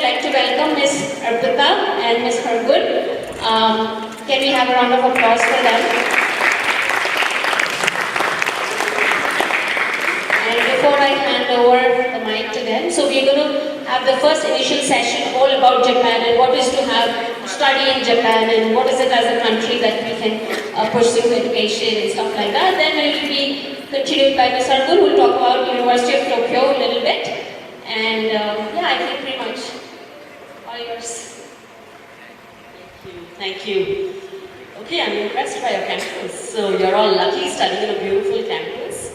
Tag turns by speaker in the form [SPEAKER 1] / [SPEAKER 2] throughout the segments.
[SPEAKER 1] like to welcome Ms. Arpita and Ms. Hargood. Can we have a round of applause for them? And before I hand over the mic to them, so we're going to have the first initial session all about Japan and what is to have study in Japan and what is it as a country that we can pursue education and stuff like that. Then it will be continued by Ms. Hargood, who will talk about University of Tokyo a little bit. And yeah, I think pretty much all yours.
[SPEAKER 2] Thank you. Okay, I'm impressed by your campus. So you're all lucky studying in a beautiful campus.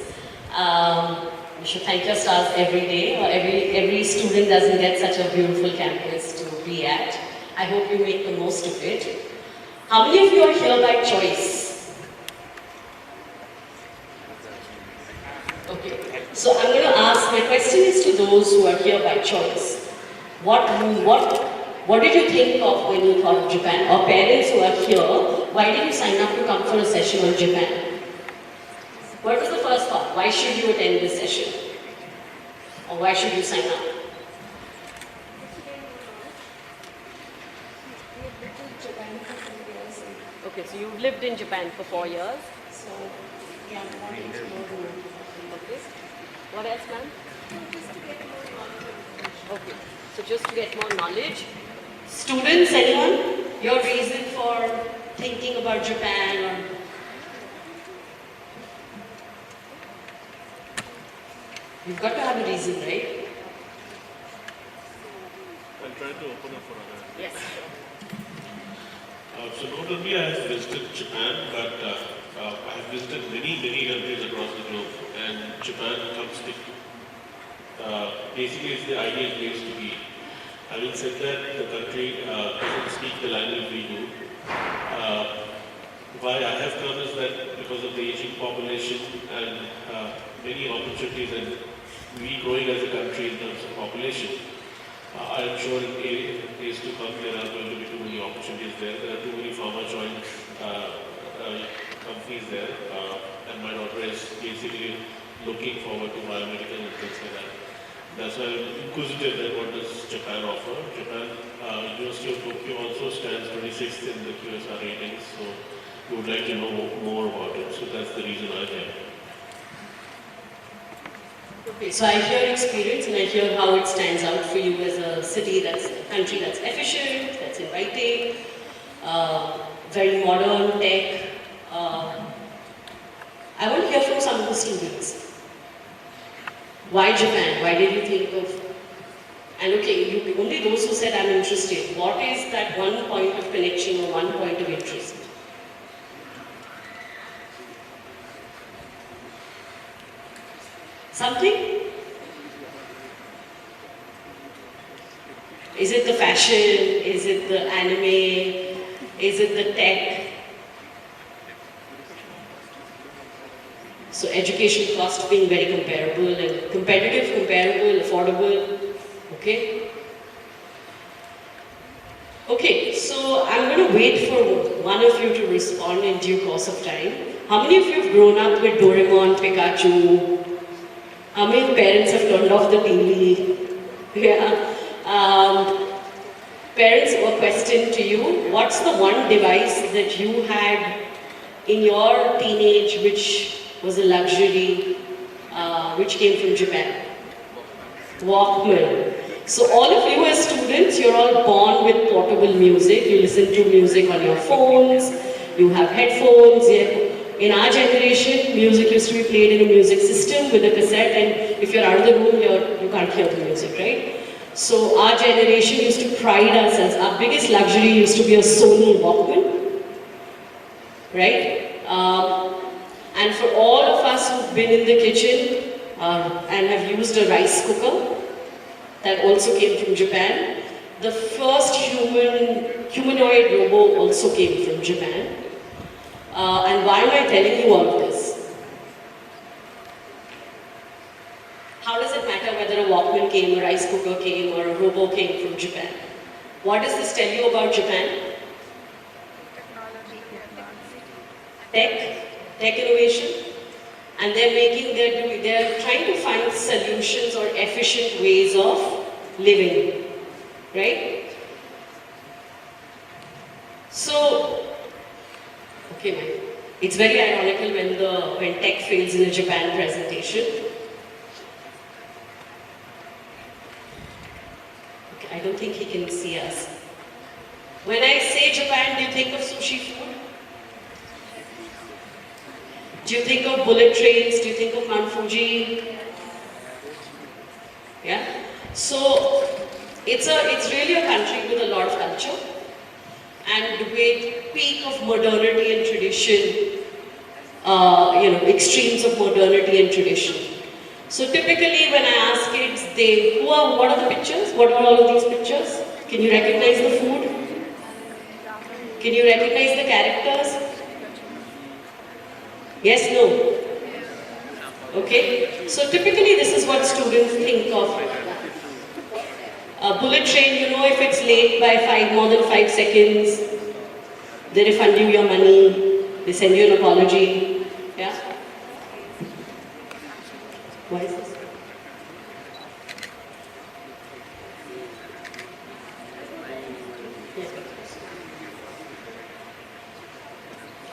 [SPEAKER 2] You should thank your stars every day, or every student doesn't get such a beautiful campus to be at. I hope you make the most of it. How many of you are here by choice? Okay, so I'm going to ask, my question is to those who are here by choice. What did you think of when you thought of Japan? Or parents who are here, why did you sign up to come for a session on Japan? What was the first thought? Why should you attend this session? Or why should you sign up? Okay, so you've lived in Japan for 4 years.
[SPEAKER 1] So, yeah, I'm wanting to know more.
[SPEAKER 2] Okay. What else, ma'am?
[SPEAKER 1] Just to get more knowledge.
[SPEAKER 2] Okay, so just to get more knowledge. Students, anyone? Your reason for thinking about Japan or... You've got to have a reason, right?
[SPEAKER 3] I'll try to open up for others.
[SPEAKER 2] Yes.
[SPEAKER 3] So not only I have visited Japan, but I have visited many countries across the globe, and Japan comes basically it's the ideal place to be. Having said that, the country doesn't speak the language we do. Why I have come is that because of the aging population and many opportunities, and we growing as a country in terms of population, I am sure in days to come there are going to be too many opportunities there. There are too many pharma joint companies there, and my daughter is basically looking forward to biomedical and things like that. That's why I'm inquisitive that what does Japan offer. Japan, University of Tokyo also stands 26th in the QSR ratings, so we would like to know more about it. So that's the reason I'm here.
[SPEAKER 2] Okay, so I hear experience and I hear how it stands out for you as a city a country that's efficient, that's inviting, very modern, tech. I want to hear from some of the students. Why Japan? Why did you think of... And okay, only those who said I'm interested. What is that one point of connection or one point of interest? Something? Is it the fashion? Is it the anime? Is it the tech? So education cost being very comparable and competitive, comparable, affordable. Okay? Okay, so I'm going to wait for one of you to respond in due course of time. How many of you have grown up with Doraemon, Pikachu? How many parents have turned off the TV? Yeah. Parents, a question to you. What's the one device that you had in your teenage which was a luxury, which came from Japan? Walkman. So all of you as students, you're all born with portable music. You listen to music on your phones, you have headphones. In our generation, music used to be played in a music system with a cassette, and if you're out of the room, you can't hear the music, right? So our generation used to pride ourselves. Our biggest luxury used to be a Sony Walkman, right? And for all of us who've been in the kitchen and have used a rice cooker, that also came from Japan. The first humanoid robot also came from Japan. And why am I telling you all of this? How does it matter whether a Walkman came, a rice cooker came, or a robot came from Japan? What does this tell you about Japan? Tech innovation. And they're trying to find solutions or efficient ways of living. right? So, okay, man. It's very ironical when tech fails in a Japan presentation. Okay, I don't think he can see us. When I say Japan, do you think of sushi food? Do you think of bullet trains? Do you think of Mount Fuji? Yeah? So, it's really a country with a lot of culture and with peak of modernity and tradition, extremes of modernity and tradition. So typically when I ask kids, what are the pictures? What are all of these pictures? Can you recognize the food? Can you recognize the characters? Yes, no? Okay, so typically this is what students think of. A bullet train, you know, if it's late by more than 5 seconds, they refund you your money, they send you an apology. Yeah? Why is this?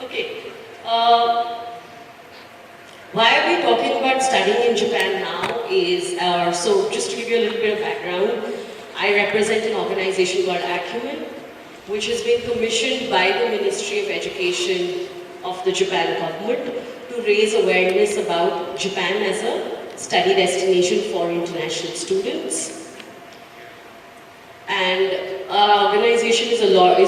[SPEAKER 2] Okay. Why are we talking about studying in Japan now is, so just to give you a little bit of background, I represent an organization called Acumen, which has been commissioned by the Ministry of Education of the Japan government to raise awareness about Japan as a study destination for international students. And our organization is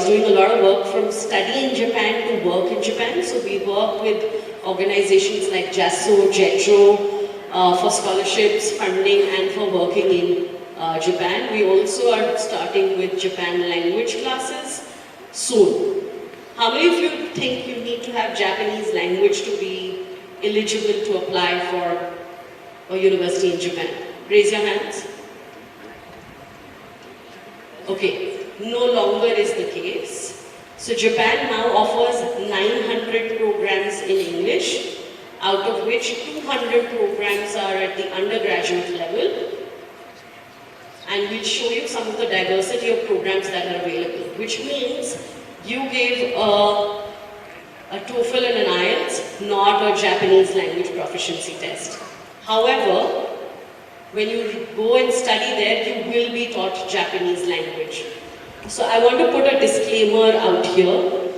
[SPEAKER 2] doing a lot of work from study in Japan to work in Japan. So we work with organizations like JASO, JETRO for scholarships, funding and for working in Japan. We also are starting with Japan language classes soon. How many of you think you need to have Japanese language to be eligible to apply for a university in Japan? Raise your hands. Okay, no longer is the case. So Japan now offers 900 programs in English, out of which 200 programs are at the undergraduate level. And we'll show you some of the diversity of programs that are available, which means you give a TOEFL and an IELTS, not a Japanese language proficiency test. However, when you go and study there, you will be taught Japanese language. So I want to put a disclaimer out here.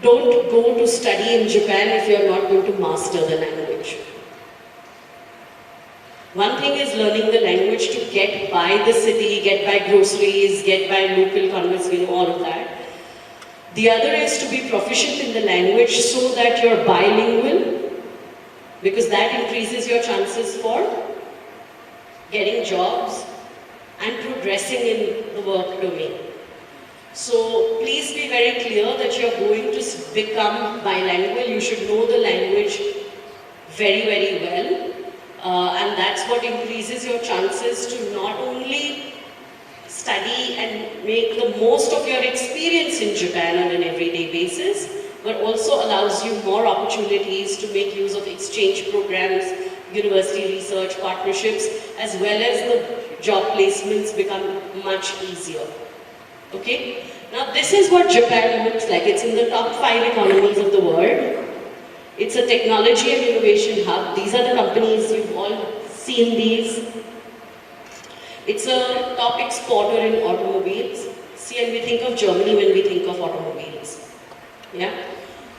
[SPEAKER 2] Don't go to study in Japan if you're not going to master the language. One thing is learning the language to get by the city, get by groceries, get by local converts, all of that. The other is to be proficient in the language so that you're bilingual, because that increases your chances for getting jobs and progressing in the work domain. So please be very clear that you're going to become bilingual. You should know the language very, very well. And that's what increases your chances to not only study and make the most of your experience in Japan on an everyday basis, but also allows you more opportunities to make use of exchange programs, university research partnerships, as well as the job placements become much easier. Okay? Now this is what Japan looks like. It's in the top 5 economies of the world. It's a technology and innovation hub. These are the companies, you've all seen these. It's a top exporter in automobiles. See, and we think of Germany when we think of automobiles. Yeah?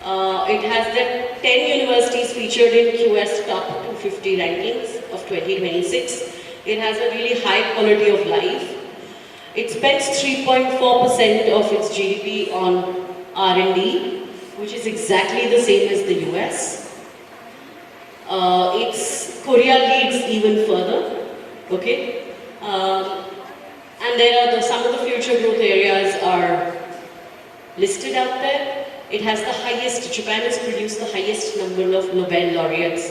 [SPEAKER 2] It has the 10 universities featured in QS top 250 rankings of 2026. It has a really high quality of life. It spends 3.4% of its GDP on R&D, which is exactly the same as the US. Korea leads even further, okay? And there are some of the future growth areas are listed out there. It has the highest, Japan has produced the highest number of Nobel laureates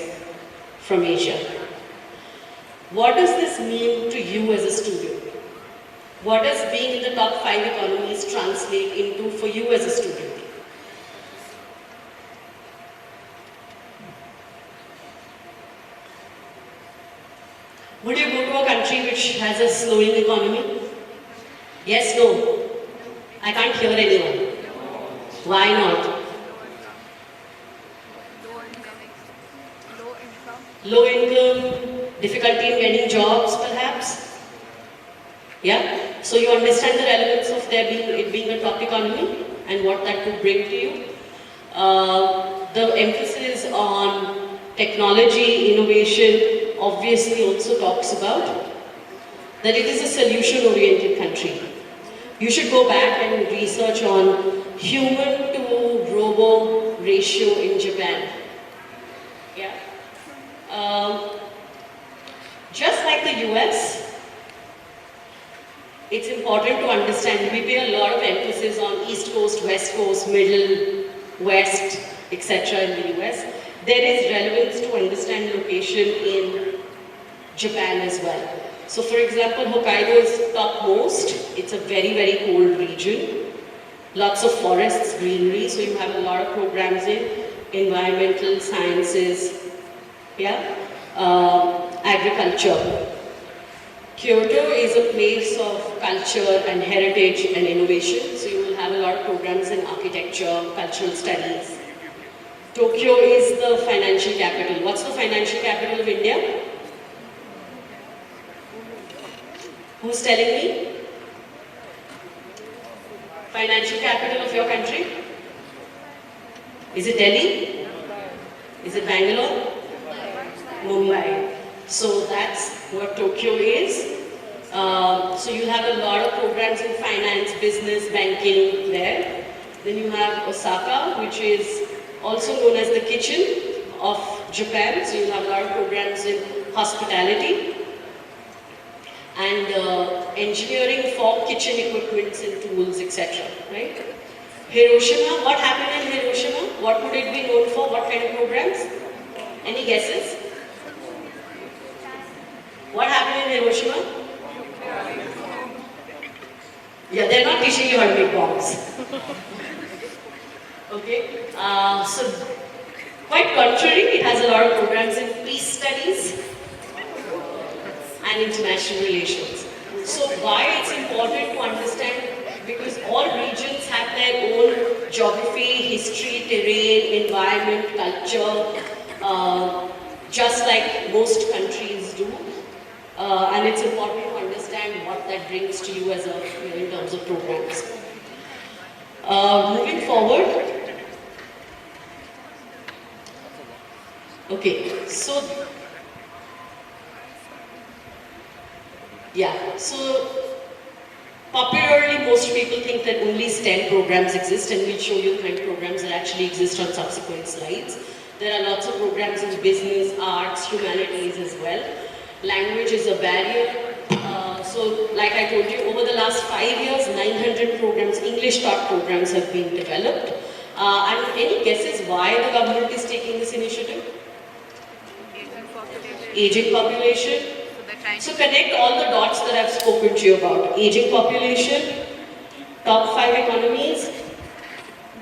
[SPEAKER 2] from Asia. What does this mean to you as a student? What does being in the top 5 economies translate into for you as a student? Would you go to a country which has a slowing economy? Yes, no? I can't hear anyone. Why not? Low income, difficulty in getting jobs perhaps? Yeah? So you understand the relevance of it being a top economy and what that could bring to you. The emphasis on technology, innovation, obviously also talks about that it is a solution-oriented country. You should go back and research on human to robo ratio in Japan. Yeah. Just like the US, it's important to understand we pay a lot of emphasis on East Coast, West Coast, Middle, West, etc. in the US. There is relevance to understand location in Japan as well. So for example, Hokkaido is topmost. It's a very, very cold region. Lots of forests, greenery, so you have a lot of programs in environmental sciences, yeah, agriculture. Kyoto is a place of culture and heritage and innovation, so you will have a lot of programs in architecture, cultural studies. Tokyo is the financial capital. What's the financial capital of India? Who's telling me? Financial capital of your country? Is it Delhi? Is it Bangalore? Mumbai. So that's what Tokyo is. So you have a lot of programs in finance, business, banking there. Then you have Osaka, which is also known as the kitchen of Japan. So you have a lot of programs in hospitality and engineering for kitchen equipments and tools, etc. Right? Hiroshima, what happened in Hiroshima? What would it be known for? What kind of programs? Any guesses? What happened in Hiroshima? Yeah, they're not teaching you how to make bombs. Okay, so quite contrary, it has a lot of programs in peace studies and international relations. So why it's important to understand, because all regions have their own geography, history, terrain, environment, culture, just like most countries do. And it's important to understand what that brings to you as in terms of programs. Moving forward. Okay, so yeah, so popularly most people think that only STEM programs exist, and we'll show you the kind of programs that actually exist on subsequent slides. There are lots of programs in business, arts, humanities as well. Language is a barrier. So like I told you, over the last 5 years, 900 programs, English taught programs have been developed. And any guesses why the government is taking this initiative? Aging population. So connect all the dots that I've spoken to you about. Aging population, top 5 economies.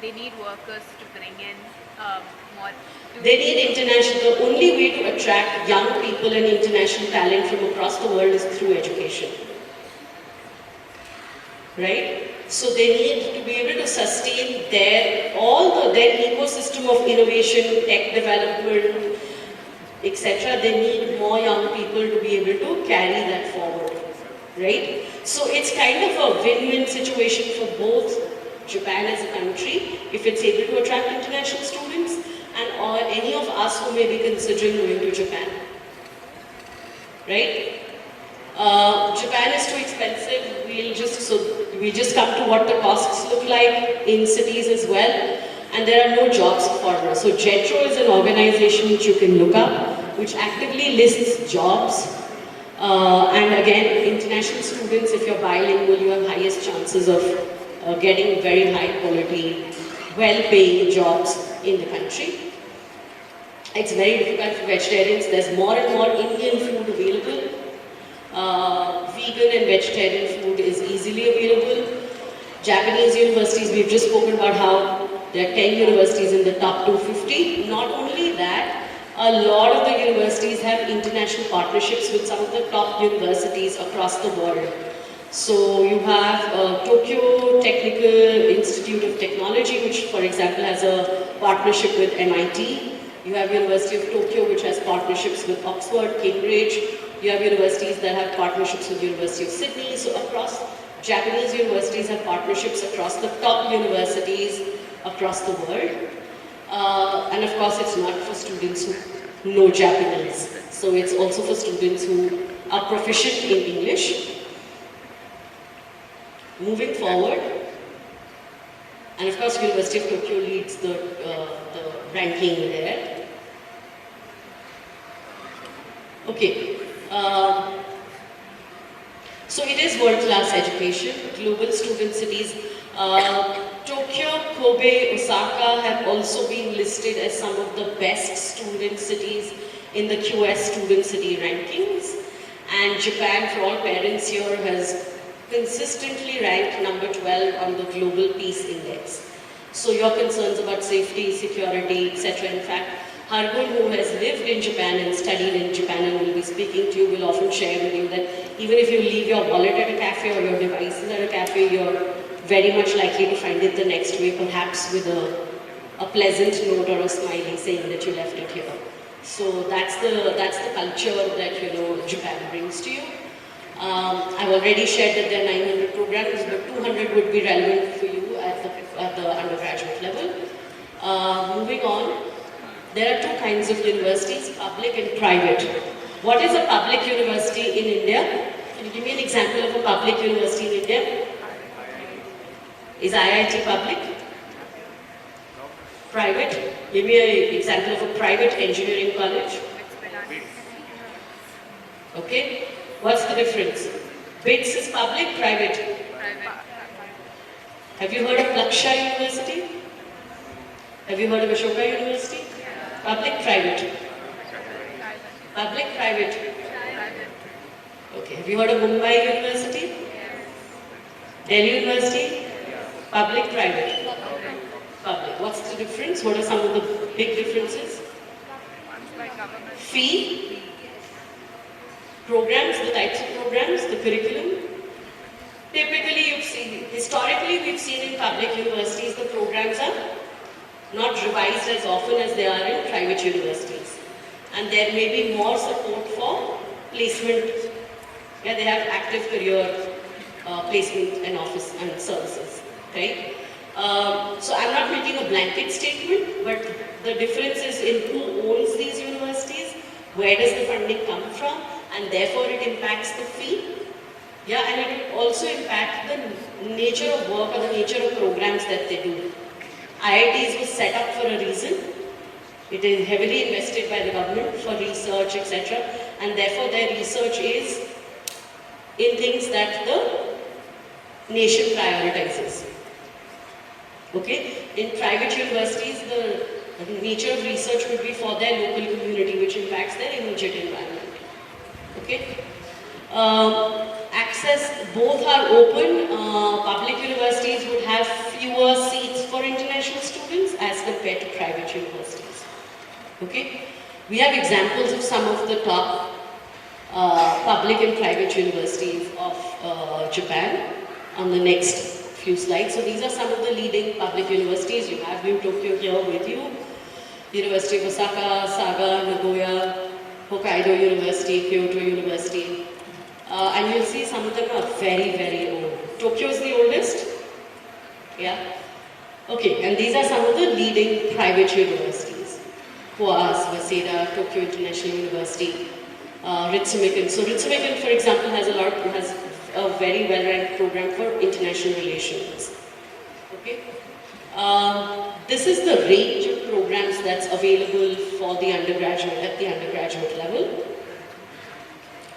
[SPEAKER 4] They need workers to bring in more.
[SPEAKER 2] They need international, the only way to attract young people and international talent from across the world is through education. Right? So they need to be able to sustain their ecosystem of innovation, tech development, etc. They need more young people to be able to carry that forward. Right? So it's kind of a win-win situation for both Japan as a country, if it's able to attract international students, and or any of us who may be considering going to Japan. Right? Japan is too expensive. We'll just come to what the costs look like in cities as well. And there are no jobs for us. So JETRO is an organization which you can look up, which actively lists jobs. And again, international students, if you're bilingual, you have highest chances of getting very high quality, well-paying jobs in the country. It's very difficult for vegetarians. There's more and more Indian food available. Vegan and vegetarian food is easily available. Japanese universities, we've just spoken about how there are 10 universities in the top 250. Not only that, a lot of the universities have international partnerships with some of the top universities across the world. So you have Tokyo Technical Institute of Technology, which for example has a partnership with MIT. You have University of Tokyo, which has partnerships with Oxford, Cambridge. You have universities that have partnerships with University of Sydney. So across, Japanese universities have partnerships across the top universities across the world. And of course, it's not for students who know Japanese. So it's also for students who are proficient in English. Moving forward, and of course, University of Tokyo leads the ranking there. Okay, so it is world-class education. Global student cities. Tokyo, Kobe, Osaka have also been listed as some of the best student cities in the QS student city rankings. And Japan, for all parents here, has consistently ranked number 12 on the Global Peace Index. So your concerns about safety, security, etc. In fact, Hargun, who has lived in Japan and studied in Japan and will be speaking to you, will often share with you that even if you leave your wallet at a cafe or your devices at a cafe, you're very much likely to find it the next way, perhaps with a pleasant note or a smiley saying that you left it here. So that's the culture that Japan brings to you. I've already shared that there are 900 programs, but 200 would be relevant for you at the undergraduate level. Moving on, there are two kinds of universities, public and private. What is a public university in India? Can you give me an example of a public university in India? Is IIT public? Private? Give me an example of a private engineering college. Okay? What's the difference? BITS is public, private. Have you heard of Laksha University? Have you heard of Ashoka University? Public, private. Public, private. Okay. Have you heard of Mumbai University? Delhi University? Public, private. Public. What's the difference? What are some of the big differences? Fee. Programs, the types of programs, the curriculum. Typically, historically we've seen in public universities the programs are not revised as often as they are in private universities. And there may be more support for placement. Yeah, they have active career placement and office and services, right? So I'm not making a blanket statement, but the difference is in who owns these universities, where does the funding come from, and therefore it impacts the fee. Yeah, and it will also impact the nature of work or the nature of programs that they do. IITs was set up for a reason. It is heavily invested by the government for research, etc. And therefore their research is in things that the nation prioritizes. Okay? In private universities, the nature of research would be for their local community, which impacts their immediate environment. Okay? Access, both are open. Public universities would have fewer seats for international students as compared to private universities. Okay? We have examples of some of the top public and private universities of Japan on the next few slides. So these are some of the leading public universities. You have U Tokyo here with you. University of Osaka, Saga, Nagoya, Hokkaido University, Kyoto University. And you'll see some of them are very, very old. Tokyo is the oldest. Yeah. Okay, and these are some of the leading private universities. Koas, Waseda, Tokyo International University, Ritsumeikan. So Ritsumeikan, for example, has a very well-ranked program for international relations. Okay. This is the range of programs that's available for the undergraduate at the undergraduate level.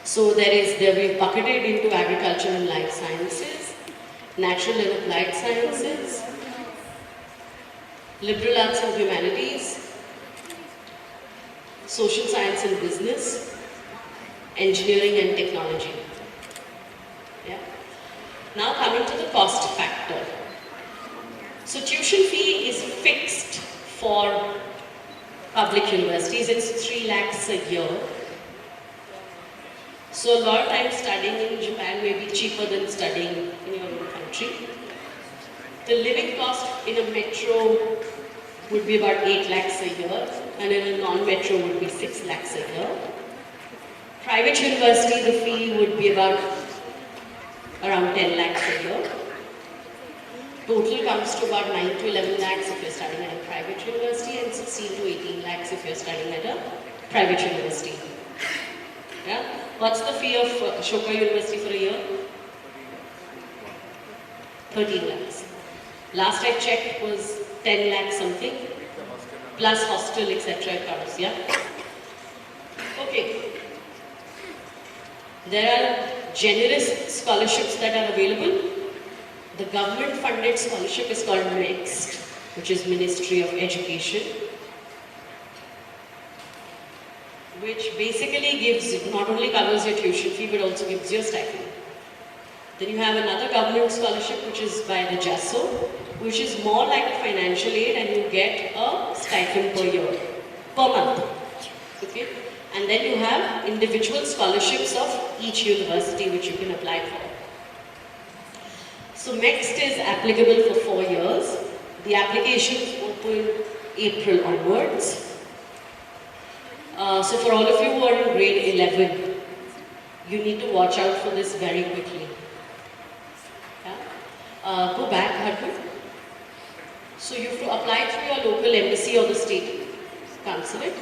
[SPEAKER 2] So we've bucketed into agriculture and life sciences, natural and applied sciences, liberal arts and humanities, social science and business, engineering and technology. Yeah. Now coming to the cost factor. So tuition fee is fixed for public universities. It's 3 lakhs a year. So a lot of times studying in Japan may be bit cheaper than studying in your own country. The living cost in a metro would be about 8 lakhs a year, and in a non-metro would be 6 lakhs a year. Private university, the fee would be about around 10 lakhs a year. Total comes to about 9 to 11 lakhs if you're studying at a private university, and 16 to 18 lakhs if you're studying at a private university. Yeah? What's the fee of Ashoka University for a year? 13 lakhs. Last I checked was 10 lakhs something, plus hostel, etc. comes, yeah? Okay. There are generous scholarships that are available. The government funded scholarship is called NEXT, which is Ministry of Education, which basically gives, not only covers your tuition fee, but also gives you a stipend. Then you have another government scholarship, which is by the JASO, which is more like financial aid, and you get a stipend per year, per month. Okay? And then you have individual scholarships of each university, which you can apply for. So next is applicable for 4 years. The applications open April onwards. So for all of you who are in grade 11, you need to watch out for this very quickly. Yeah? Go back, Harpreet. So you have to apply through your local embassy or the state consulate.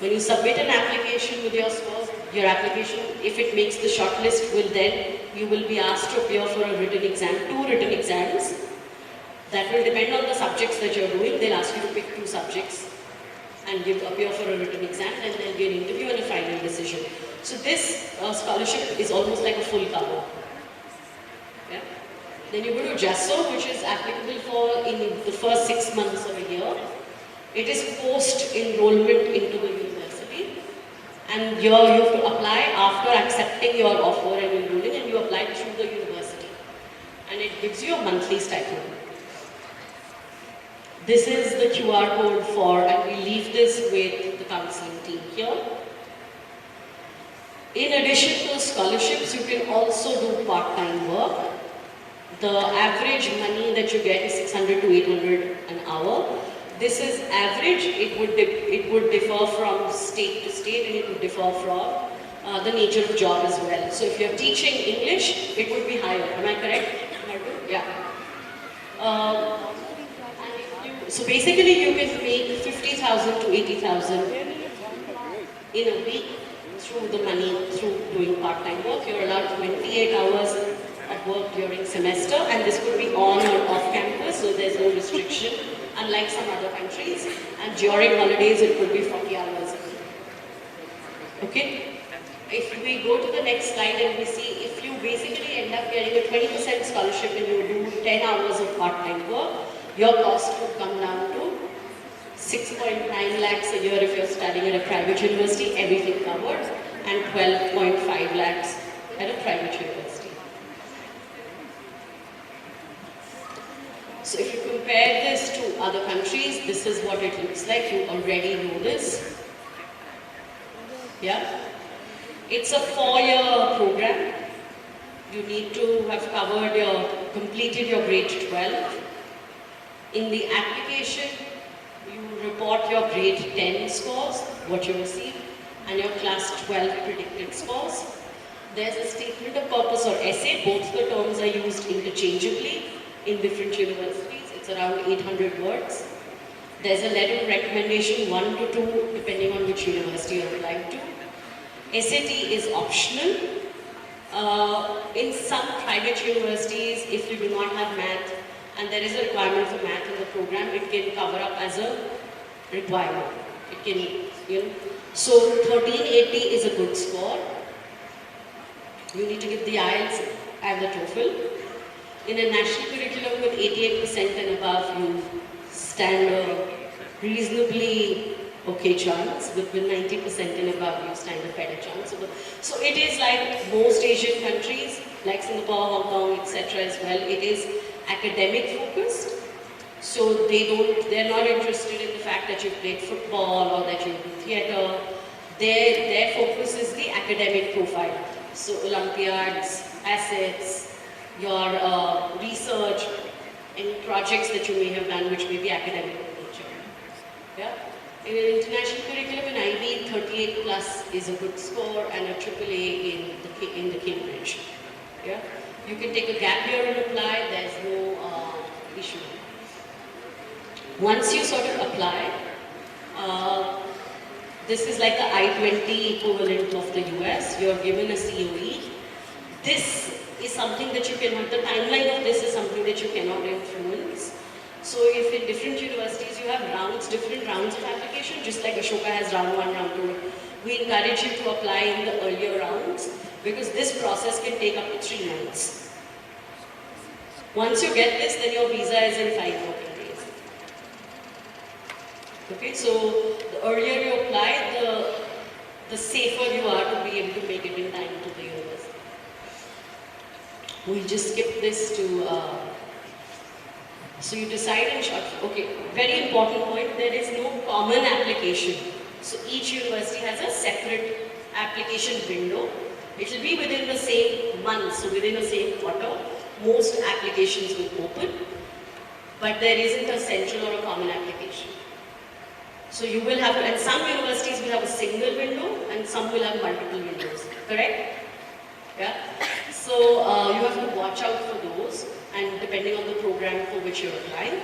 [SPEAKER 2] When you submit an application with your scores, your application, if it makes the shortlist, you will be asked to appear for a written exam, 2 written exams. That will depend on the subjects that you're doing. They'll ask you to pick 2 subjects and appear for a written exam, and there'll be an interview and a final decision. So this scholarship is almost like a full cover. Yeah? Then you go to JASO, which is applicable for in the first 6 months of a year. It is post-enrollment into the university, and you have to apply after accepting your offer and enrolling, and you apply through the university, and it gives you a monthly stipend. This is the QR code for, and we leave this with the counseling team here. In addition to scholarships, you can also do part-time work. The average money that you get is 600 to 800 an hour. This is average. It would differ from state to state, and it would differ from the nature of job as well. So if you're teaching English, it would be higher. Am I correct? Yeah. So basically, you can make 50,000 to 80,000 in a week through the money through doing part-time work. You're allowed 28 hours of work during semester, and this could be on or off campus, so there's no restriction, unlike some other countries. And during holidays, it could be 40 hours a week. Okay? If we go to the next slide and we see, if you basically end up getting a 20% scholarship and you do 10 hours of part-time work, your cost would come down to 6.9 lakhs a year if you're studying at a private university, everything covered, and 12.5 lakhs at a private university. So if you compare this to other countries, this is what it looks like. You already know this. Yeah? It's a 4-year program. You need to have completed your grade 12. In the application, you report your grade 10 scores, what you received, and your class 12 predicted scores. There's a statement of purpose or essay. Both the terms are used interchangeably in different universities. It's around 800 words. There's a letter of recommendation 1 to 2, depending on which university you're applying to. SAT is optional. In some private universities, if you do not have math, and there is a requirement for math in the program, it can cover up as a requirement. It can, So 1380 is a good score. You need to give the IELTS and the TOEFL. In a national curriculum with 88% and above, you stand a reasonably okay chance. With 90% and above, you stand a better chance. So it is like most Asian countries, like Singapore, Hong Kong, etc. as well. It is academic focused. So they're not interested in the fact that you've played football or that you do theatre. Their focus is the academic profile. So Olympiads, assets, your research, any projects that you may have done which may be academic in nature. Yeah? In an international curriculum in IB, 38 plus is a good score and a AAA in the Cambridge. Yeah? You can take a gap year and apply, there's no issue. Once you sort of apply, this is like the I-20 equivalent of the US. You're given a COE. This is something that you cannot, the timeline of this is something that you cannot influence. So if in different universities you have different rounds of application, just like Ashoka has round 1, round 2, we encourage you to apply in the earlier rounds because this process can take up to 3 months. Once you get this, then your visa is in 5 working days. Okay, so the earlier you apply, the safer you are to be able to make it in time to the university. We'll just skip this to, so you decide in short, okay, very important point, there is no common application. So each university has a separate application window. It will be within the same month, so within the same quarter, most applications will open, but there isn't a central or a common application. So you will have to, and some universities will have a single window and some will have multiple windows, correct? Yeah? So you have to watch out for those and depending on the program for which you're applying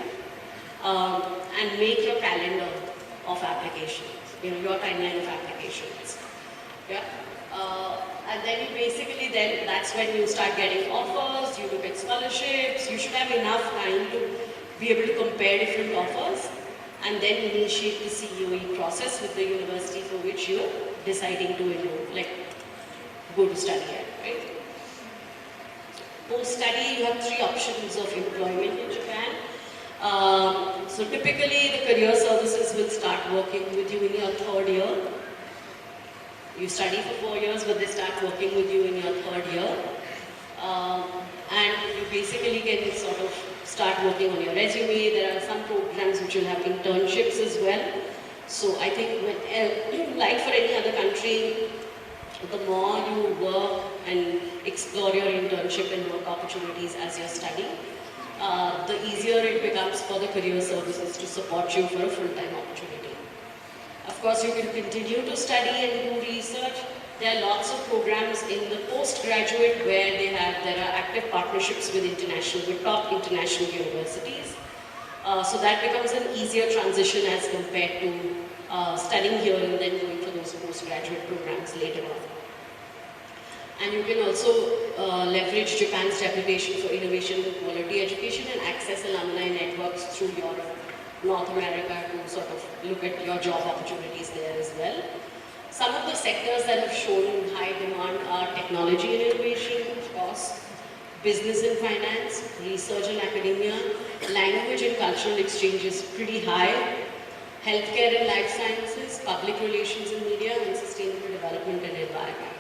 [SPEAKER 2] and make your calendar of applications, you know, your timeline of applications. Yeah? And then you basically, then that's when you start getting offers, you look at scholarships, you should have enough time to be able to compare different offers and then initiate the COE process with the university for which you're deciding to enroll, like go to study at, right? Post-study, you have 3 options of employment in Japan. So typically the career services will start working with you in your 3rd year. You study for 4 years, but they start working with you in your 3rd year. And you basically can sort of start working on your resume. There are some programs which will have internships as well. So I think, when, like for any other country, the more you work and explore your internship and work opportunities as you're studying, the easier it becomes for the career services to support you for a full-time opportunity. Of course, you can continue to study and do research. There are lots of programs in the postgraduate where there are active partnerships with top international universities. So that becomes an easier transition as compared to studying here and then going for those postgraduate programs later on. And you can also leverage Japan's reputation for innovation and quality education and access alumni networks through Europe, North America to sort of look at your job opportunities there as well. Some of the sectors that have shown high demand are technology and innovation, of course, business and finance, research and academia, language and cultural exchange is pretty high, healthcare and life sciences, public relations and media, and sustainable development and environment.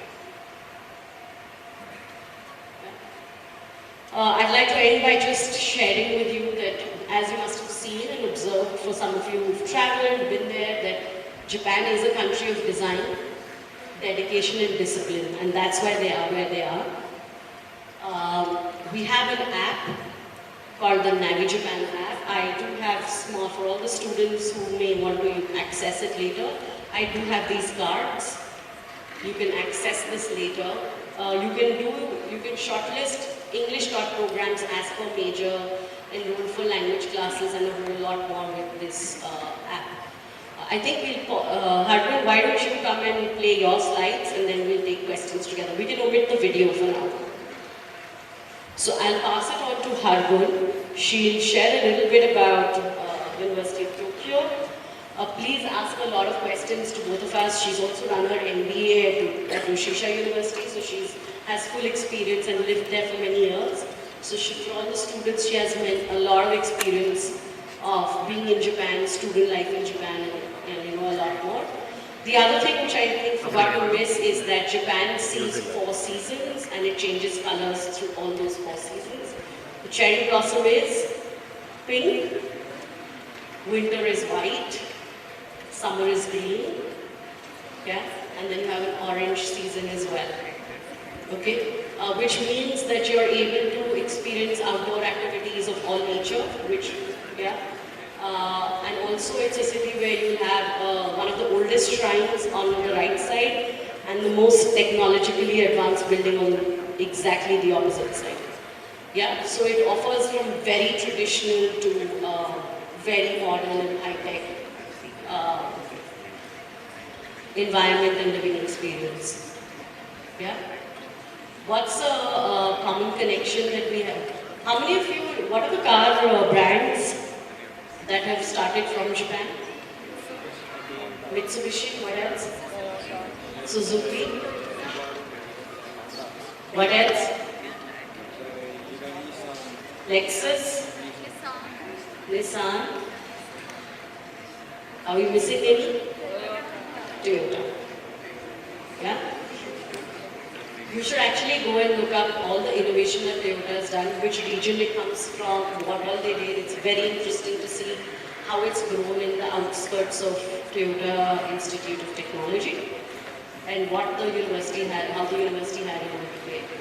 [SPEAKER 2] I'd like to end by just sharing with you that, as you must have seen and observed for some of you who've traveled, been there, that Japan is a country of design, dedication and discipline, and that's why they are where they are. We have an app called the Navi Japan app. I do have for all the students who may want to access it later, I do have these cards. You can access this later. You can shortlist English taught programs as per major, enroll for language classes and a whole lot more with this app. I think Harman, why don't you come and play your slides and then we'll take questions together. We can omit the video for now. So I'll pass it on to Harman. She'll share a little bit about University of Tokyo. Please ask a lot of questions to both of us. She's also run her MBA at Ushisha University, so she has full experience and lived there for many years. So for all the students, she has a lot of experience of being in Japan, student life in Japan, and a lot more. The other thing which I think forgot to miss is that Japan sees 4 seasons and it changes colors through all those 4 seasons. The cherry blossom is pink, winter is white, summer is green, yeah, and then you have an orange season as well. Okay, which means that you are able to experience outdoor activities of all nature, which, yeah. And also it's a city where you have one of the oldest shrines on the right side and the most technologically advanced building on exactly the opposite side. Yeah, so it offers from very traditional to very modern and high-tech uh, environment and living experience. Yeah. What's a common connection that we have? How many of you, what are the car brands that have started from Japan? Mitsubishi, what else? Suzuki. What else? Lexus. Nissan. Are we missing any? Toyota. Yeah? You should actually go and look up all the innovation that Toyota has done, which region it comes from, what all they did. It's very interesting to see how it's grown in the outskirts of Toyota Institute of Technology and what the university had, how the university had in order to create it.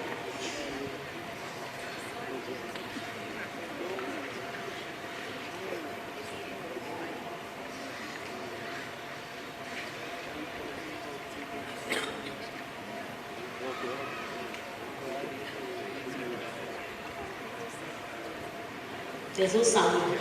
[SPEAKER 2] There's no sound.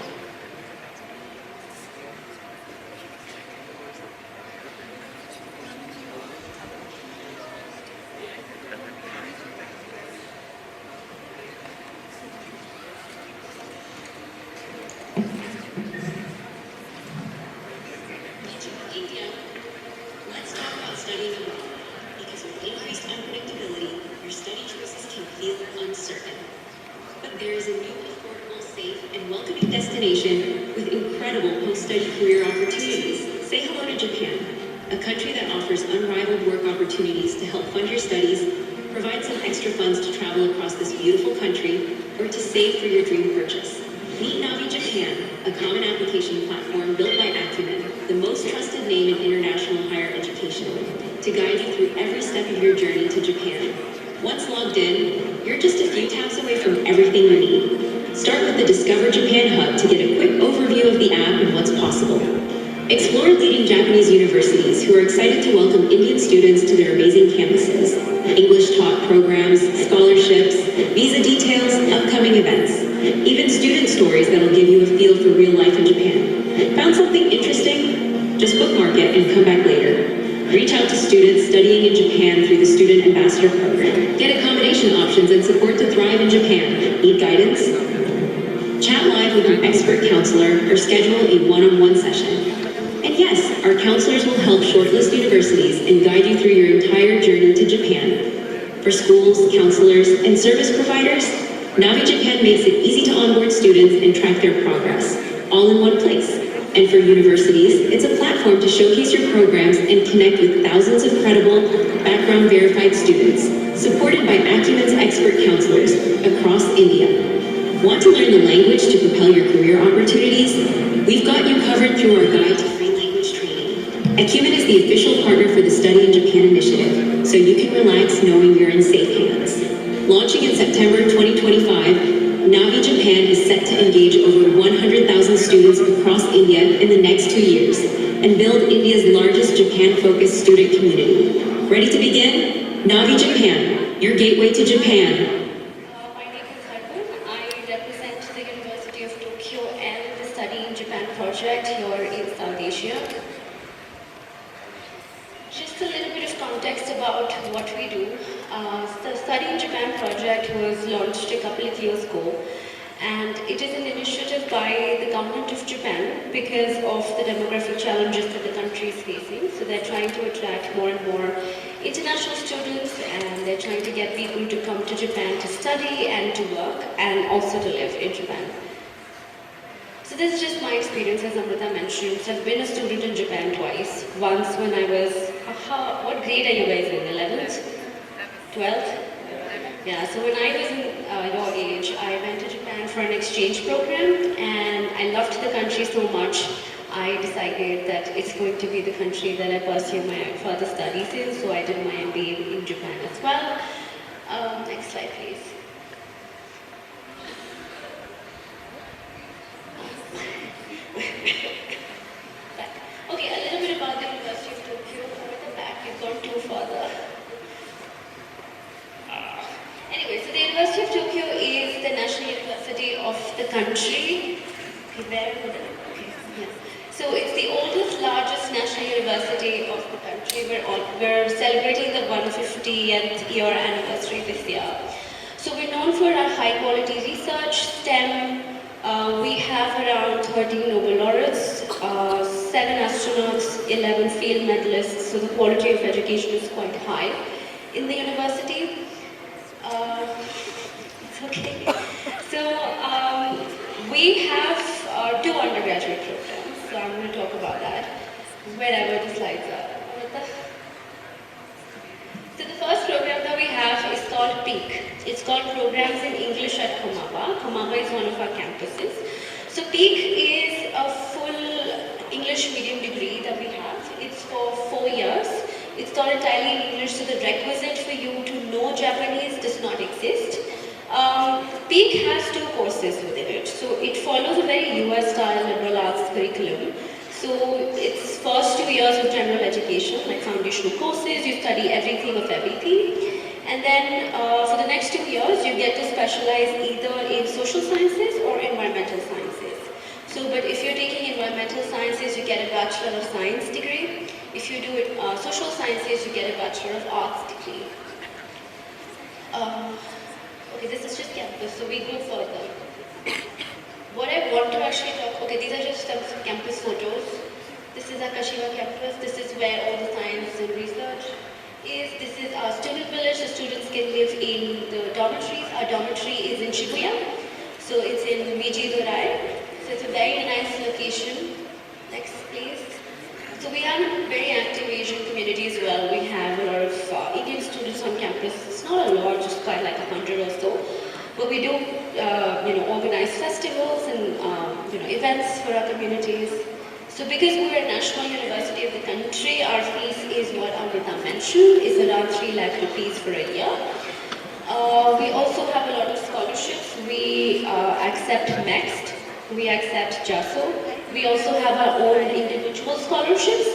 [SPEAKER 5] India, let's talk about studying abroad. Because with increased unpredictability, your study choices can feel uncertain. But there is a new affordable, safe, and welcoming destination with incredible post-study career opportunities. Say hello to Japan, a country that offers unrivaled work opportunities to help fund your studies, provide some extra funds to travel across this beautiful country, or to save for your dream purchase. Meet Navi Japan, a common application platform built by Acumen, the most trusted name in international higher education, to guide you through every step of your journey to Japan. Once logged in, you're just a few taps away from everything you need. Start with the Discover Japan Hub to get a quick overview of the app and what's possible. Explore leading Japanese universities who are excited to welcome Indian students to their amazing campuses. English taught programs, scholarships, visa details, upcoming events, even student stories that'll give you a feel for real life in Japan. Found something interesting? Just bookmark it and come back later. Reach out to students studying in Japan through the Student Ambassador Program. Get accommodation options and support to thrive in Japan. Need guidance? Chat live with an expert counselor or schedule a one-on-one session. And yes, our counselors will help shortlist universities and guide you through your entire journey to Japan. For schools, counselors, and service providers, Navi Japan makes it easy to onboard students and track their progress, all in one place. And for universities, it's a platform to showcase your programs and connect with thousands of credible, background-verified students, supported by Acumen's expert counselors across India. Want to learn the language to propel your career opportunities? We've got you covered through our guide to free language training. Acumen is the official partner for the Study in Japan initiative, so you can relax knowing you're in safe hands. Launching in September 2025, Navi Japan is set to engage over 100,000 students across India in the next 2 years and build India's largest Japan-focused student community. Ready to begin? Navi Japan, your gateway to Japan.
[SPEAKER 1] My name is Harpan. I represent the University of Tokyo and the Study in Japan project here in South Asia. Just a little bit of context about what we do. The Study in Japan project was launched a couple of years ago, and it is an initiative by the government of Japan because of the demographic challenges that the country is facing. So they're trying to attract more and more international students, and they're trying to get people to come to Japan to study and to work and also to live in Japan. So this is just my experience, as Amrita mentioned. So I've been a student in Japan twice. Once when I was, what grade are you guys in, 11th? 12th? Yeah, so when I was in your age, I went to Japan for an exchange program, and I loved the country so much, I decided that it's going to be the country that I pursue my further studies in, so I did my MBA in Japan as well. Next slide, please. Back. Okay, a little bit about the University of Tokyo. At the back, you've gone too further. Anyway, so the University of Tokyo is the national university of the country. Okay, where would I? Okay, yes. So it's the oldest, largest national university of the country. We're celebrating the 150th year anniversary this year. So we're known for our high quality research, STEM. We have around 13 Nobel laureates, 7 astronauts, 11 field medalists. So the quality of education is quite high in the university. It's okay. So we have 2 undergraduate programs. So I'm going to talk about that wherever the slides are. So the first program that we have is called PEAK. It's called Programs in English at Komaba. Komaba is one of our campuses. So PEAK is a full English medium degree that we have. It's for 4 years. It's taught entirely in English, so the requisite for you to know Japanese does not exist. PEAK has 2 courses within it. So it follows a very US style liberal arts curriculum. So it's first 2 years of general education, like foundational courses, you study everything of everything. And then for the next 2 years, you get to specialize either in social sciences or environmental sciences. So, but if you're taking environmental sciences, you get a Bachelor of Science degree. If you do it social sciences, you get a Bachelor of Arts degree. Okay, this is just campus, so we go further. What I want to actually talk, okay, these are just some campus photos. This is our Kashiwa campus. This is where all the science and research is. This is our student village. The students can live in the dormitories. Our dormitory is in Shibuya. So it's in Meiji-Dorai. So it's a very nice location. Next, please. So we have a very active Asian community as well. We have a lot of Indian students on campus. It's not a lot, just quite like 100 or so. But we do, organize festivals and events for our communities. So because we're a national university of the country, our fees is what Amrita mentioned, is around 3 lakh rupees for a year. We also have a lot of scholarships. We accept MEXT, we accept JASO. We also have our own individual scholarships.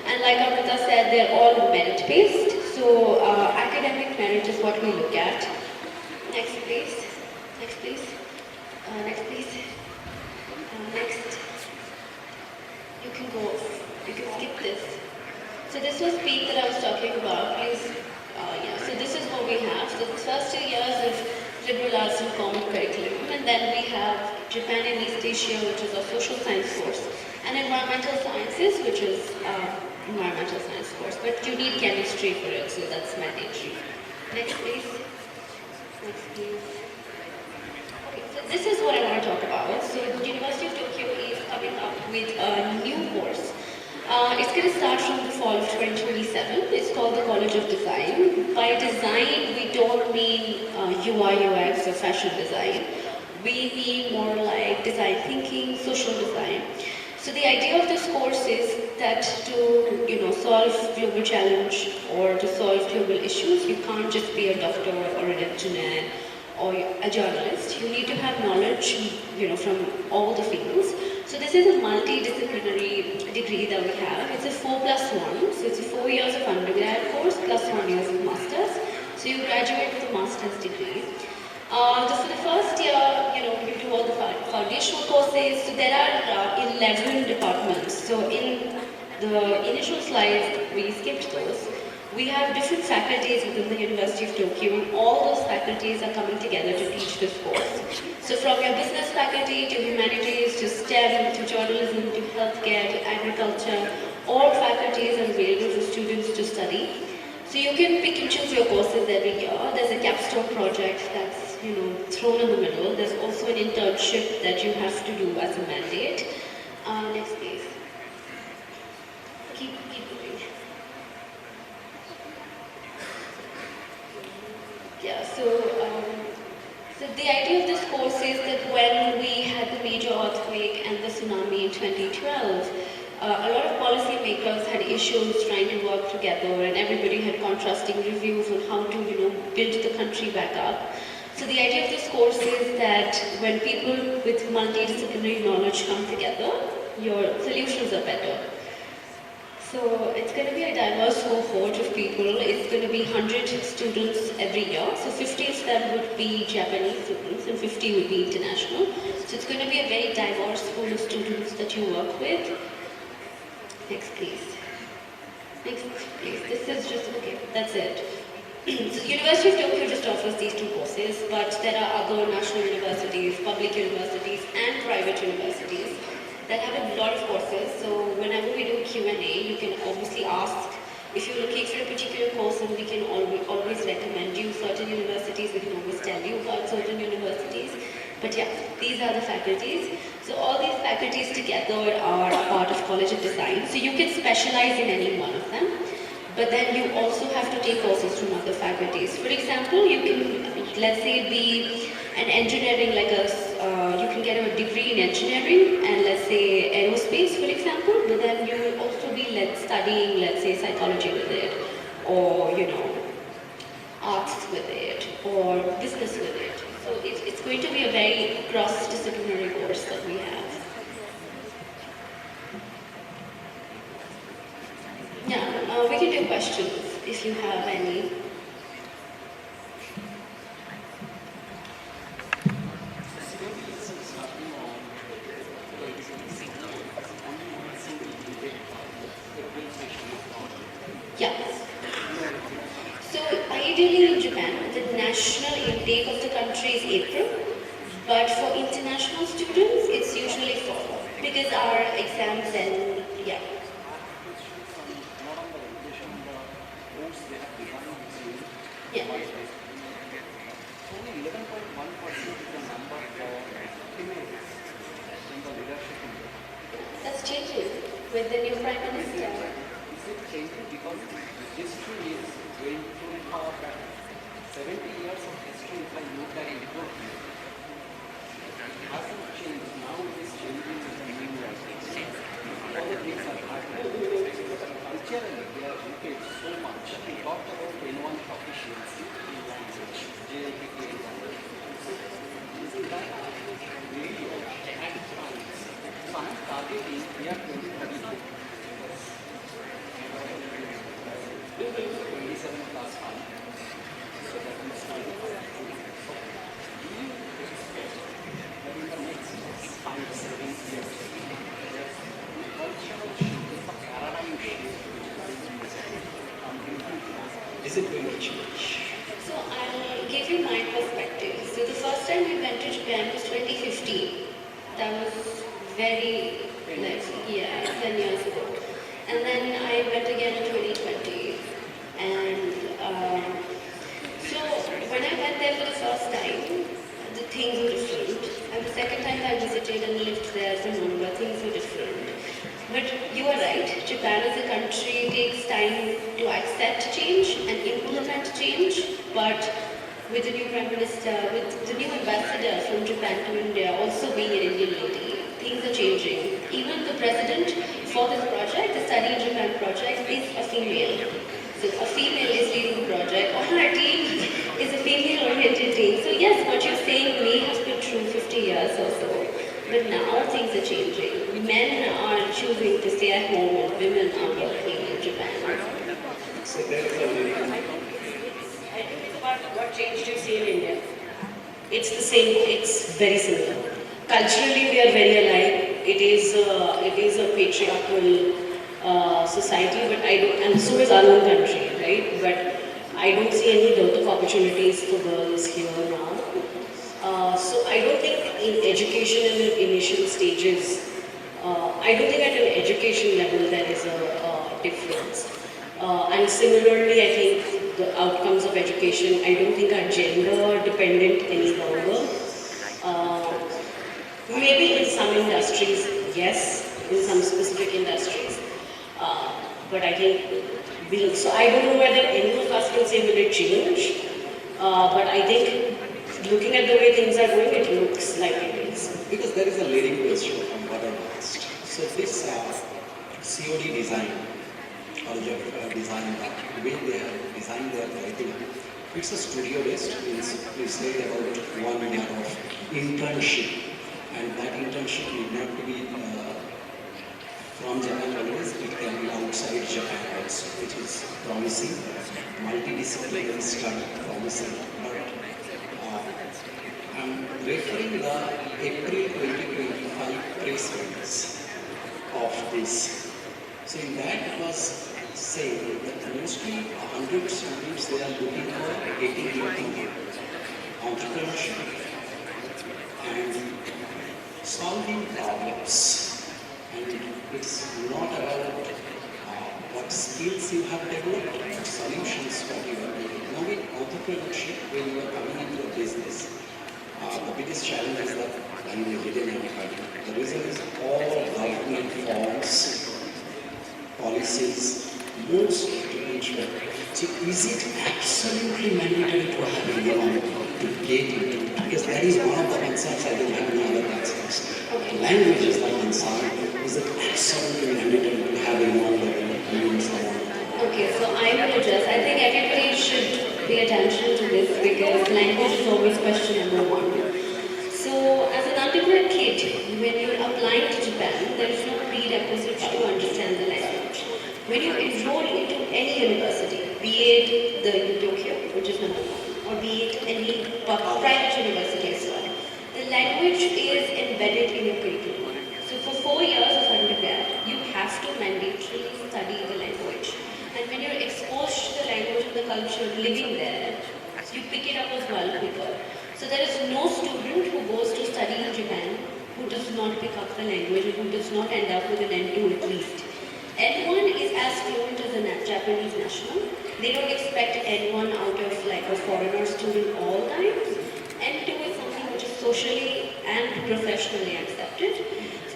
[SPEAKER 1] And like Amrita said, they're all merit-based. So academic merit is what we look at. Next please. Next please. Next please. Next. You can go. You can skip this. So this was PEAK that I was talking about. Please. So this is what we have. So the first 2 years of liberal arts and common curriculum, and then we have Japan and East Asia, which is a social science course, and environmental sciences, which is environmental science course. But you need chemistry for it, so that's mandatory. Next, please. Next, please. Okay, so this is what I want to talk about. So the University of Tokyo is coming up with a new course. It's going to start from the fall of 2027. It's called the College of Design. By design, we don't mean UI, UX or fashion design. We mean more like design thinking, social design. So the idea of this course is that to solve global challenge or to solve global issues, you can't just be a doctor or an engineer or a journalist. You need to have knowledge, from all the fields. So this is a multidisciplinary degree that we have. It's a 4+1, so it's 4 years of undergrad course plus 1 year of masters. So you graduate with a master's degree. For the first year, you do all the foundational courses. So there are 11 departments. So in the initial slides, we skipped those. We have different faculties within the University of Tokyo, and all those faculties are coming together to teach this course. So from your business faculty to humanities to STEM to journalism to healthcare to agriculture, all faculties are available for students to study. So you can pick and choose your courses every year. There's a capstone project that's thrown in the middle. There's also an internship that you have to do as a mandate. Next please. Keep moving. Yeah, so the idea of this course is that when we had the major earthquake and the tsunami in 2012, A lot of policymakers had issues trying to work together, and everybody had contrasting reviews on how to, build the country back up. So the idea of this course is that when people with multidisciplinary knowledge come together, your solutions are better. So it's going to be a diverse cohort of people. It's going to be 100 students every year. So 50 of them would be Japanese students and 50 would be international. So it's going to be a very diverse pool of students that you work with. Next please. Next please. This is just, okay, that's it. So University of Tokyo just offers these two courses, but there are other national universities, public universities and private universities that have a lot of courses. So whenever we do a Q&A, you can obviously ask if you're looking for a particular course, and we can always recommend you certain universities. We can always tell you about certain universities. But yeah, these are the faculties. So all these faculties together are a part of College of Design. So you can specialize in any one of them. But then you also have to take courses from other faculties. For example, you can, let's say, be an engineering, you can get a degree in engineering and let's say aerospace, for example, but then you will also be studying, let's say, psychology with it, or, arts with it, or business with it. So it's going to be a very cross-disciplinary course that we have. Yeah, we can do questions if you have any. Yeah. So ideally in Japan, the national intake of the country is April, but for international students, it's usually fall because our exams then, yeah. Yeah.
[SPEAKER 6] Only 11.1% is the number for females in the leadership in Japan.
[SPEAKER 1] That's changing with the new Prime Minister.
[SPEAKER 6] Is it changing because history is going through a power pattern? 70 years of history, if I look at it, it hasn't changed. Now it is changing with the new years. All the things are happening. Culturally, they are rooted so much. We talked about N1 proficiency in language, JLPT exam. Isn't that radio and science? So I am targeting year 2032. 27 plus 1. So that means 25. So do you expect that in the next 5-7 years, the cultural shift, the paradigm shift, is it going to change?
[SPEAKER 1] So I'll give you my perspective. So the first time we went to Japan was 2015. That was very, 10 years ago. And then I went again in 2020. And so when I went there for the first time, the things were different. And the second time I visited and lived there as a member, things were different. But you are right, Japan as a country takes time to accept change and implement change, but with the new Prime Minister, with the new ambassador from Japan to India also being an Indian lady, things are changing. Even the president for this project, the Study in Japan project, is a female. So a female is leading the project. On our team is a female-oriented team. So yes, what you're saying may have been true 50 years or so. But now things are changing. Men are choosing to stay at home and women are working in Japan.
[SPEAKER 2] So there is I think it's about what change do you see in India? It's the same, it's very similar. Culturally we are very alike. It is a patriarchal society, but and so is our own country, right? But I don't see any dearth of opportunities for girls here now. So I don't think in education in the initial stages, I don't think at an education level there is a difference. And similarly, I think the outcomes of education, I don't think are gender dependent any longer. Maybe in some industries, yes, in some specific industries. But I think, so I don't know whether any of us can say will it change. But I think looking at the way things are going, it looks like it is.
[SPEAKER 6] Because there is a leading question from what I asked. So this COD design, College of Design, the way they have designed their curriculum, it's a studio based, it's like about 1 year of internship, and that internship need not to be from Japan always, it can be outside Japan also, which is promising, multidisciplinary study, promising, but I'm referring the April 2025 press release of this. So in that it was saying that mostly 100 students they are looking for getting into entrepreneurship and solving problems. And it's not about what skills you have developed, but solutions what you are doing. Now in entrepreneurship, when you are coming into a business, the biggest challenge is that language hidden. The reason is all government forms, policies, most potential. So is it absolutely mandatory to have a law to get into it? Because that is one of the concerns. I don't have any other concerns. Language is my concern. Is it absolutely mandatory to have a law that means someone?
[SPEAKER 1] Okay, so I will address. I think everybody should pay attention to this because language is always question number one. So, as an undergrad kid, when you're applying to Japan, there is no prerequisite to understand the language. When you enroll into any university, be it the Tokyo, which is number one, or be it any private university as well, the language is embedded in your curriculum. So, for 4 years of undergrad, you have to mandatorily study the language. And when you're exposed to the language and the culture living there, you pick it up as well quicker. So there is no student who goes to study in Japan who does not pick up the language and who does not end up with an N2 at least. N1 is as fluent as a Japanese national. They don't expect N1 out of like a foreigner student all time. N2 is something which is socially and professionally accepted.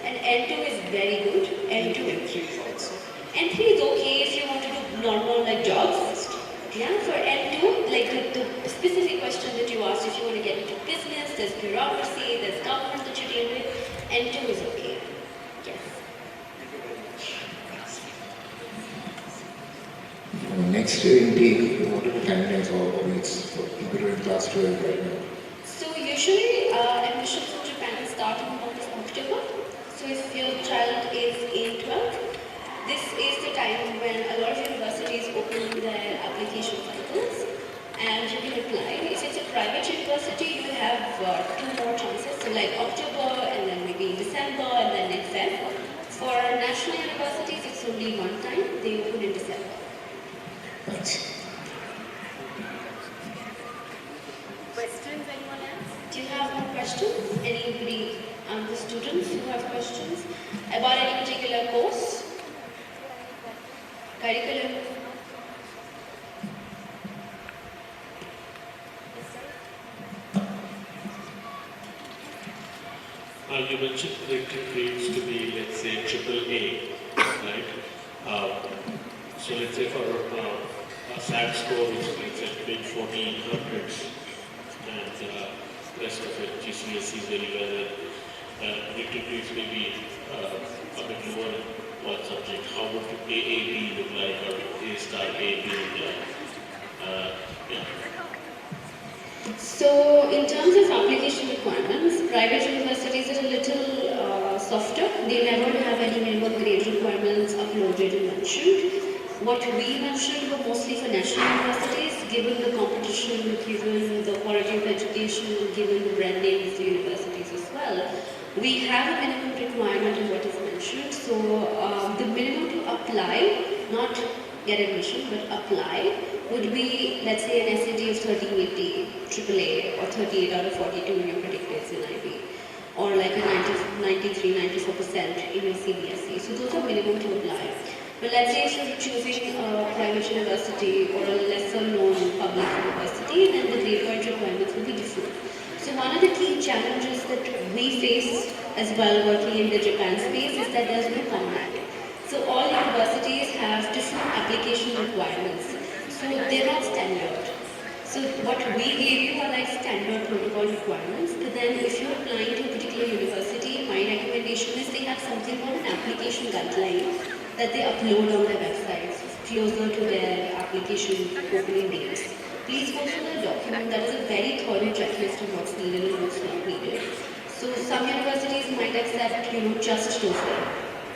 [SPEAKER 1] And N2 is very good. N2
[SPEAKER 6] is also.
[SPEAKER 1] N3 is okay if you want to do normal like jobs. Yeah, for N2, like the specific question that you asked, if you want to get into business, there's bureaucracy, there's government that you deal with, N2 is okay. Yes.
[SPEAKER 7] Next intake, what are the timelines or weeks for people who are in class 12 right now?
[SPEAKER 1] So usually admissions in Japan start in the month of October. So if your child is in 12th, this is the time when a lot of universities open their application cycles and you can apply. If it's a private university, you have 2 more chances. So like October and then maybe December and then next Feb. For national universities, it's only one time. They open in December.
[SPEAKER 7] Thanks.
[SPEAKER 4] Questions, anyone else?
[SPEAKER 1] Do you have more questions? Anybody, the students who have questions about any particular course? Curriculum?
[SPEAKER 3] You mentioned that it needs to be, let's say, AAA, right? So let's say for a SAT score, which is let's say mid-1400s, and rest of it, GCSE is very well, it needs maybe a bit lower in one subject. How would AAB look like, or A star AB look like? Yeah.
[SPEAKER 1] So, in terms of application requirements, private universities are a little softer. They never have any minimum grade requirements uploaded and mentioned. What we mentioned were mostly for national universities, given the competition, given the quality of education, given the brand name of the universities as well. We have a minimum requirement in what is mentioned. So, the minimum to apply, not get admission, but apply, would be, let's say, an SAT of 1380 AAA or 38 out of 42 in your predictors in IB, or like a 93-94% in your CBSE. So those are minimum to apply. But let's say if you're choosing a private university or a lesser known public university, then the grade point requirements will be different. So one of the key challenges that we face as well working in the Japan space is that there's no common. So all universities have different application requirements. So they're not standard. So what we gave you are like standard protocol requirements. But then if you're applying to a particular university, my recommendation is they have something called an application guideline,
[SPEAKER 5] that they upload on their websites closer to their application opening dates. Please go through the document. That is a very thorough checklist of what's needed and what's not needed. So some universities might accept, just TOEFL.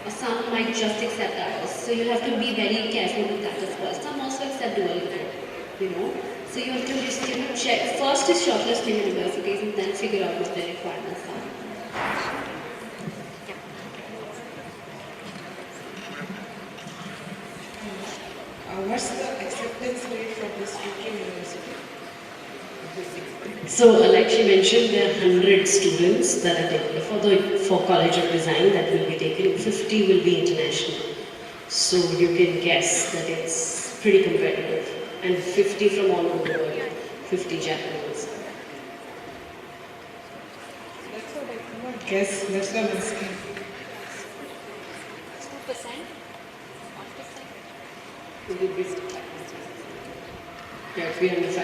[SPEAKER 5] Or some might just accept ours. So you have to be very careful with that as well. Some also accept Duolingo, So you have to just, check. First is shortlisting universities and then figure out what their requirements are.
[SPEAKER 8] What's the acceptance rate for this UK university?
[SPEAKER 2] So, like she mentioned, there are 100 students that are taken for College of Design that will be taken. 50 will be international. So you can guess that it's pretty competitive. And 50 from all over the world, 50 Japanese.
[SPEAKER 8] That's what I cannot guess. That's what I'm asking.
[SPEAKER 1] 2%? 1%?
[SPEAKER 2] It will be 5%. Yeah, it will be under 5%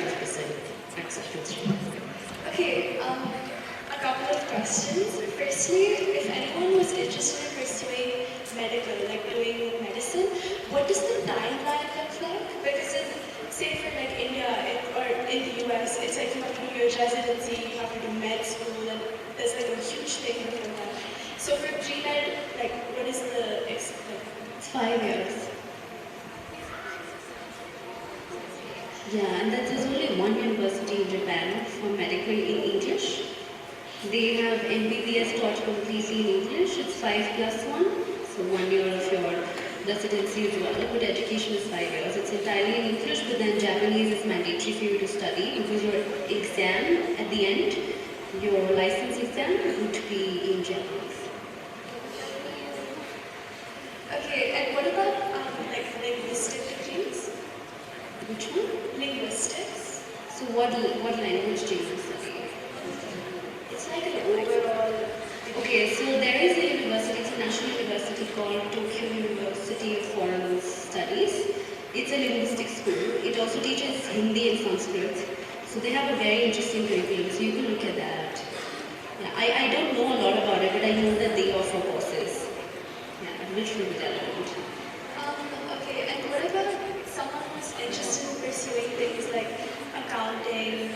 [SPEAKER 2] acceptance rate.
[SPEAKER 9] Okay, a couple of questions. Firstly, if anyone was interested in pursuing medical, like doing medicine, what does the timeline look like? Because say for like India or in the US, it's like you have to do your residency, you have to do med school, and there's like a huge thing before that. So for pre-med, like what is the,
[SPEAKER 5] It's 5 years. Yeah, and there's only one university in Japan for medical in English. They have MBBS taught completely in English. It's 5+1, so 1 year of your residency as well. But education is 5 years. It's entirely in English, but then Japanese is mandatory for you to study because your exam at the end, your license exam would be in Japanese.
[SPEAKER 9] okay, and what about like linguistic degrees?
[SPEAKER 5] Which one?
[SPEAKER 9] Linguistics?
[SPEAKER 5] So what language do you study?
[SPEAKER 9] It's like an overall.
[SPEAKER 5] Okay, so there is a university, it's a national university called Tokyo University of Foreign Studies. It's a linguistic school. It also teaches Hindi and Sanskrit. So they have a very interesting curriculum, so you can look at that. Yeah, I don't know a lot about it, but I know that they offer courses. Yeah, which will be relevant.
[SPEAKER 9] Okay, and what about someone who's interested in pursuing things like accounting,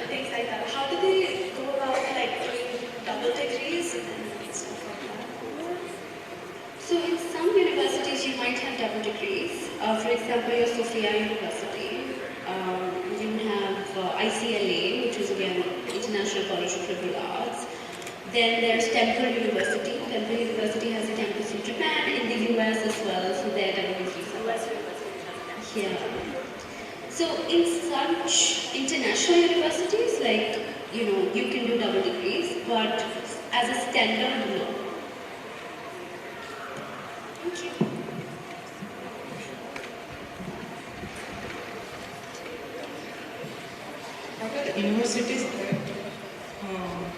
[SPEAKER 9] things like that? How do they go about like doing double degrees and stuff like that?
[SPEAKER 5] So in some universities you might have double degrees. For example, your Sophia University. You have ICLA, which is again International College of Liberal Arts. Then there's Temple University. Temple University has a campus in Japan, in the US as well, so they're double degrees. Yeah. So in such international universities, like, you can do double degrees, but as a standard, no.
[SPEAKER 9] Thank you.
[SPEAKER 8] What are the universities that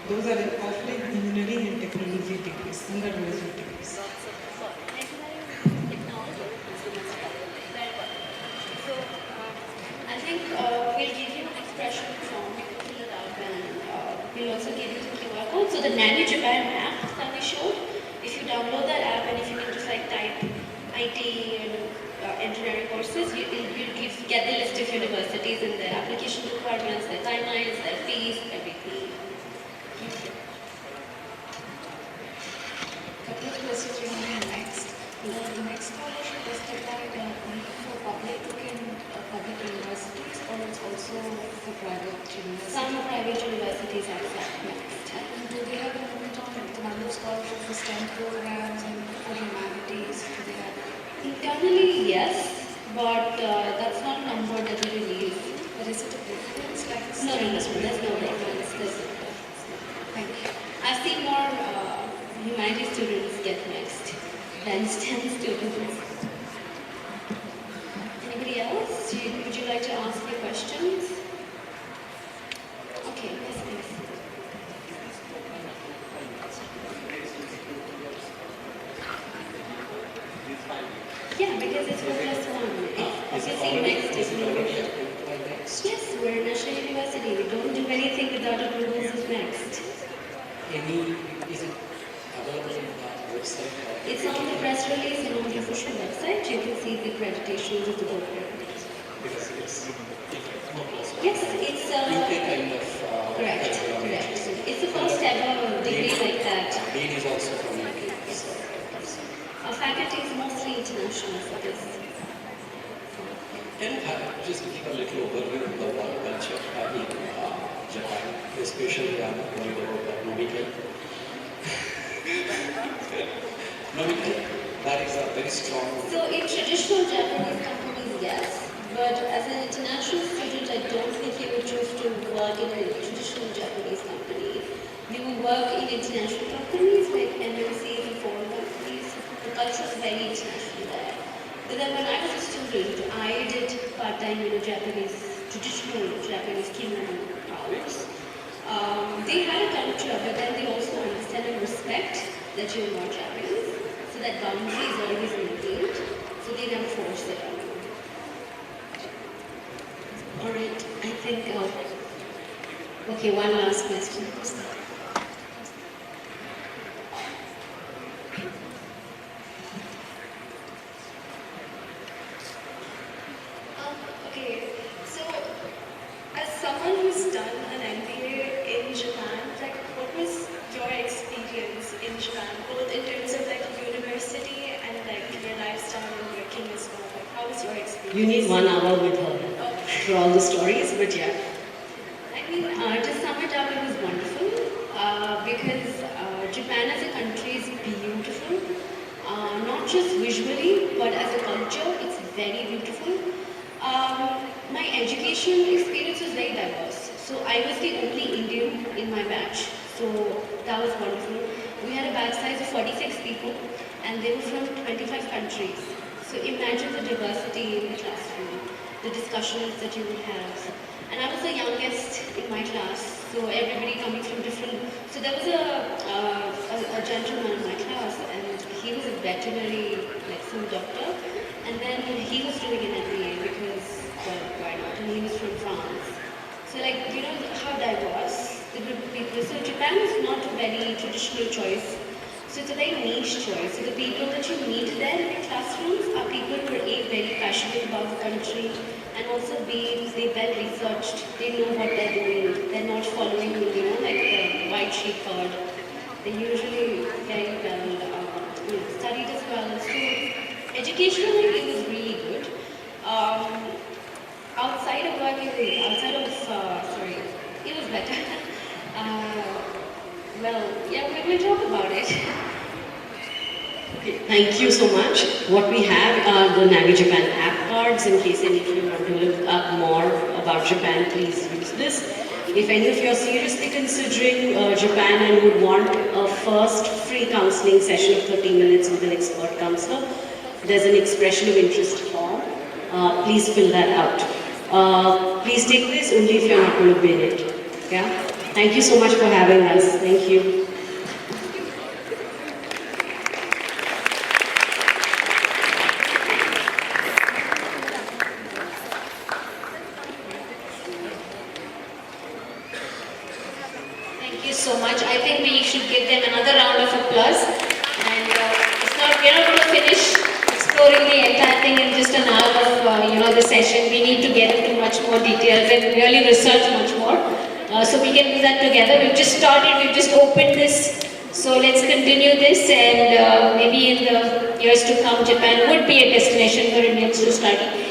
[SPEAKER 8] those are offering engineering and technology degrees, undergraduate degrees?
[SPEAKER 5] I think we'll give you an expression form, you can fill it out, and we'll also give you the QR code. So the Nanny Japan app that we showed, if you download that app and if you can just like type IT and engineering courses, you'll get the list of universities and their application requirements, their timelines, their fees, everything.
[SPEAKER 10] Couple of questions regarding next. The next scholarship is applied only for public universities, or it's also for private universities?
[SPEAKER 5] Some private universities accept next.
[SPEAKER 10] And do they have a limit on the number of scholarships for STEM programs and for humanities? Do they have?
[SPEAKER 5] Internally, yes, but that's not a number that we release.
[SPEAKER 10] But is it a preference? Like
[SPEAKER 5] No, there's no preference.
[SPEAKER 10] Thank you.
[SPEAKER 5] I've seen more humanities students get next than STEM students. Anybody else? Would you like to ask your questions? Okay, yes, please. Yeah, because it's 4+1. It's obviously next is no. Yes, we're a national university. We don't do anything without approvals of next.
[SPEAKER 6] Is it available on the website?
[SPEAKER 5] It's on the press release and on the official
[SPEAKER 9] accreditations of the program.
[SPEAKER 6] Because it's
[SPEAKER 9] Yes, it's
[SPEAKER 6] UK kind of
[SPEAKER 9] correct.
[SPEAKER 6] curriculum.
[SPEAKER 9] Correct. So it's the first ever degree like that.
[SPEAKER 6] Dean is also from UK. So,
[SPEAKER 9] Our faculty is mostly international for this.
[SPEAKER 6] can you just give a little overview of the work culture in Japan, especially I'm going about Nomikai. Nomikai, that is a very strong.
[SPEAKER 9] So in traditional Japanese companies, yes. But as an international student, I don't think you would choose to work in a traditional Japanese company. You would work in international companies like MNCs and foreign companies. The culture is very international there. But then when I was a student, I did part-time traditional Japanese kimono hours. They had a culture, but then they also understand and respect that you're not Japanese. So that boundary is always maintained. So they never force it on you.
[SPEAKER 1] Alright, I think, okay, one last question.
[SPEAKER 9] Okay, so as someone who's done an MBA in Japan, like what was your experience in Japan, both in terms of like university and like your lifestyle and working as well? Like how was your experience?
[SPEAKER 2] You need 1 hour with her for all the stories, but yeah.
[SPEAKER 9] I mean, to sum it up, it was wonderful because Japan as a country is beautiful. Not just visually, but as a culture, it's very beautiful. My education experience was very diverse. So I was the only Indian in my batch. So that was wonderful. We had a batch size of 46 people and they were from 25 countries. So imagine the diversity in the classroom, the discussions that you would have. And I was the youngest in my class, so everybody coming from different. So there was a gentleman in my class, and he was a veterinary, like some doctor, and then he was doing an MBA because, well, why not? And he was from France. So like, you know how diverse the group of people. So Japan is not a very traditional choice. So it's a very niche choice. So the people that you meet there in classrooms are people who are A, very passionate about the country, and also B, they well researched, they know what they're doing. They're not following, you know, like the white sheep herd. They usually very well studied as well. So educationally it was really good. Outside of work, it was better. Well, yeah, we will talk about it.
[SPEAKER 2] Okay, thank you so much. What we have are the Navi Japan app cards in case any of you want to look up more about Japan, please use this. If any of you are seriously considering Japan and would want a first free counseling session of 30 minutes with an expert counselor, there's an expression of interest form. Please fill that out. Please take this only if you're not going to bid it. Yeah? Thank you so much for having us. Thank you.
[SPEAKER 1] Thank you so much. I think we should give them another round of applause. And we're not going to finish exploring the entire thing in just an hour of the session. We need to get into much more details and really research much more. So we can do that together. We've just started. We've just opened this. So let's continue this, and maybe in the years to come, Japan would be a destination for Indians to study.